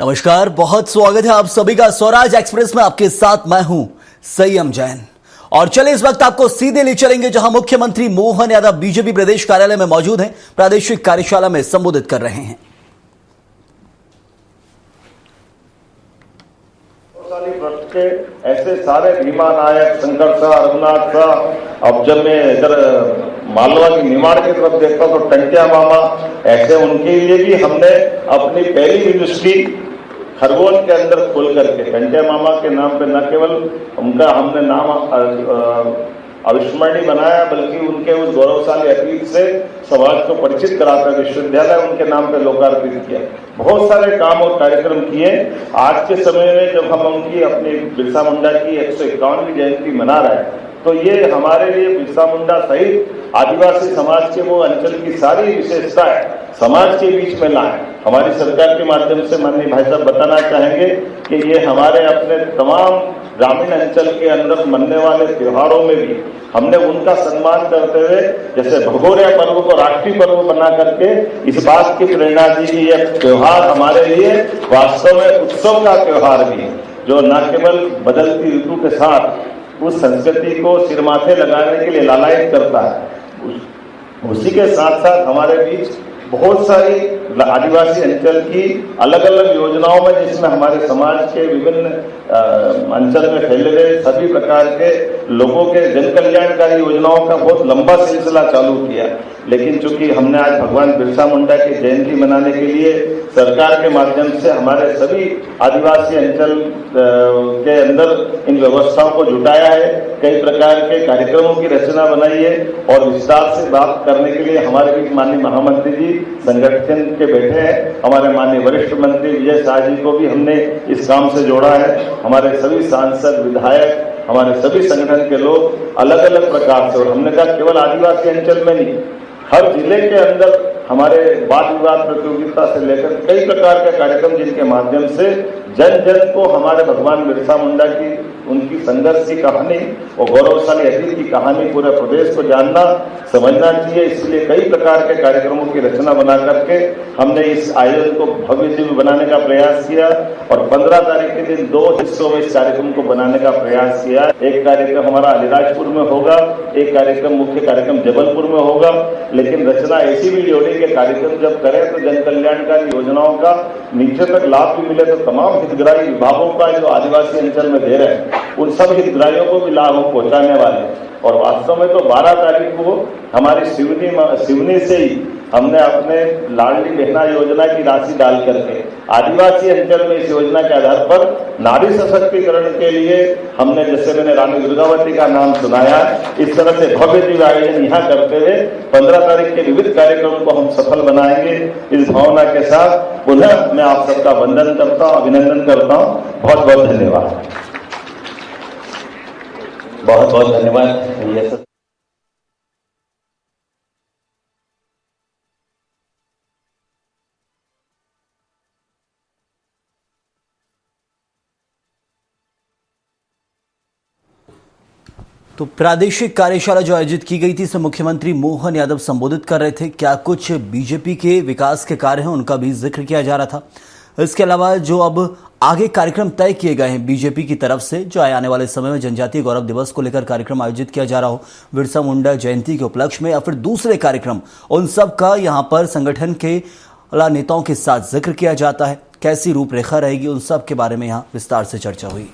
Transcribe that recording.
नमस्कार, बहुत स्वागत है आप सभी का स्वराज एक्सप्रेस में। आपके साथ मैं हूं संयम जैन और चलिए इस वक्त आपको सीधे ले चलेंगे जहां मुख्यमंत्री मोहन यादव बीजेपी प्रदेश कार्यालय में मौजूद हैं, प्रादेशिक कार्यशाला में संबोधित कर रहे हैं। के ऐसे सारे भीमा नायक, शंकर शाह, रघुनाथ शाह, अब जब मैं इधर मालवा की निमाड़ की तरफ देखता हूं तो टंटिया मामा, ऐसे उनके लिए भी हमने अपनी पहली यूनिवर्सिटी खरगोन के अंदर खोल करके टंटिया मामा के नाम पे न केवल उनका हमने नाम अविस्मरणीय बनाया बल्कि उनके उस गौरवशाली अतीत से समाज को परिचित कराता विश्वविद्यालय उनके नाम पे लोकार्पित किया। बहुत सारे काम और कार्यक्रम किए। आज के समय में जब हम उनकी अपनी बिरसा मुंडा की 151वीं जयंती मना रहे हैं तो ये हमारे लिए बिरसा मुंडा सहित आदिवासी समाज के वो अंचल की सारी विशेषताएं समाज के बीच में लाए। हमारी सरकार के माध्यम से माननीय भाई साहब बताना चाहेंगे कि ये हमारे अपने तमाम ग्रामीण अंचल के अंदर मनने वाले त्योहारों में भी हमने उनका सम्मान करते हुए जैसे भगोरिया पर्व को राष्ट्रीय पर्व बना करके इस बात की प्रेरणा दी कि यह त्योहार हमारे लिए वास्तव में उत्सव का त्योहार भी है, जो न केवल बदलती ऋतु के साथ उस संस्कृति को सिरमाथे लगाने के लिए लालायित करता है। उसी के साथ साथ हमारे बीच बहुत सारी आदिवासी अंचल की अलग अलग योजनाओं में जिसमें हमारे समाज के विभिन्न अंचल में फैले हुए सभी प्रकार के लोगों के जन कल्याणकारी योजनाओं का बहुत लंबा सिलसिला चालू किया। लेकिन चूंकि हमने आज भगवान बिरसा मुंडा की जयंती मनाने के लिए सरकार के माध्यम से हमारे सभी आदिवासी अंचल के अंदर इन व्यवस्थाओं को जुटाया है, कई प्रकार के कार्यक्रमों की रचना बनाई है और विस्तार से बात करने के लिए हमारे बीच माननीय महामंत्री जी संगठन के बैठे हैं। हमारे माननीय वरिष्ठ मंत्री विजय शाह जी को भी हमने इस काम से जोड़ा है। हमारे सभी सांसद, विधायक, हमारे सभी संगठन के लोग अलग अलग प्रकार से, और हमने कहा केवल आदिवासी अंचल में नहीं, हर जिले के अंदर हमारे वाद विवाद प्रतियोगिता से लेकर कई प्रकार के कार्यक्रम जिनके माध्यम से जन जन को हमारे भगवान बिरसा मुंडा की उनकी संघर्ष की कहानी और गौरवशाली अतीत की कहानी पूरे प्रदेश को जानना समझना चाहिए। इसलिए कई प्रकार के कार्यक्रमों की रचना बना करके हमने इस आयोजन को भव्य दिव्य बनाने का प्रयास किया और 15 तारीख के दिन 2 हिस्सों में इस कार्यक्रम को बनाने का प्रयास किया। एक कार्यक्रम हमारा अलीराजपुर में होगा, एक कार्यक्रम मुख्य कार्यक्रम जबलपुर में होगा। लेकिन रचना ऐसी भी जोड़ी के कार्यक्रम जब करें तो जन कल्याणकारी योजनाओं का नीचे तक लाभ भी मिले, तो तमाम हितग्राही विभागों का जो आदिवासी अंचल में दे रहे हैं उन सब हितग्राहियों को भी लाभ पहुंचाने वाले। और वास्तव में तो 12 तारीख को हमारी सिवनी से ही हमने अपने लाडली बहना योजना की राशि डाल करके आदिवासी अंचल में इस योजना के आधार पर नारी सशक्तिकरण के लिए हमने, जैसे मैंने रानी दुर्गावती का नाम सुनाया, इस तरह से भव्य दिव्य आयोजन यहाँ करते हुए 15 तारीख के विविध कार्यक्रमों को हम सफल बनाएंगे। इस भावना के साथ पुनः मैं आप सबका वंदन करता हूँ, अभिनंदन करता हूँ। बहुत बहुत धन्यवाद। बहुत बहुत धन्यवाद। तो प्रादेशिक कार्यशाला जो आयोजित की गई थी इसमें मुख्यमंत्री मोहन यादव संबोधित कर रहे थे। क्या कुछ बीजेपी के विकास के कार्य हैं उनका भी जिक्र किया जा रहा था। इसके अलावा जो अब आगे कार्यक्रम तय किए गए हैं बीजेपी की तरफ से, जो आने वाले समय में जनजातीय गौरव दिवस को लेकर कार्यक्रम आयोजित किया जा रहा हो, बिरसा मुंडा जयंती के उपलक्ष्य में या फिर दूसरे कार्यक्रम, उन सब का यहाँ पर संगठन के नेताओं के साथ जिक्र किया जाता है। कैसी रूपरेखा रहेगी उन सब के बारे में यहाँ विस्तार से चर्चा हुई।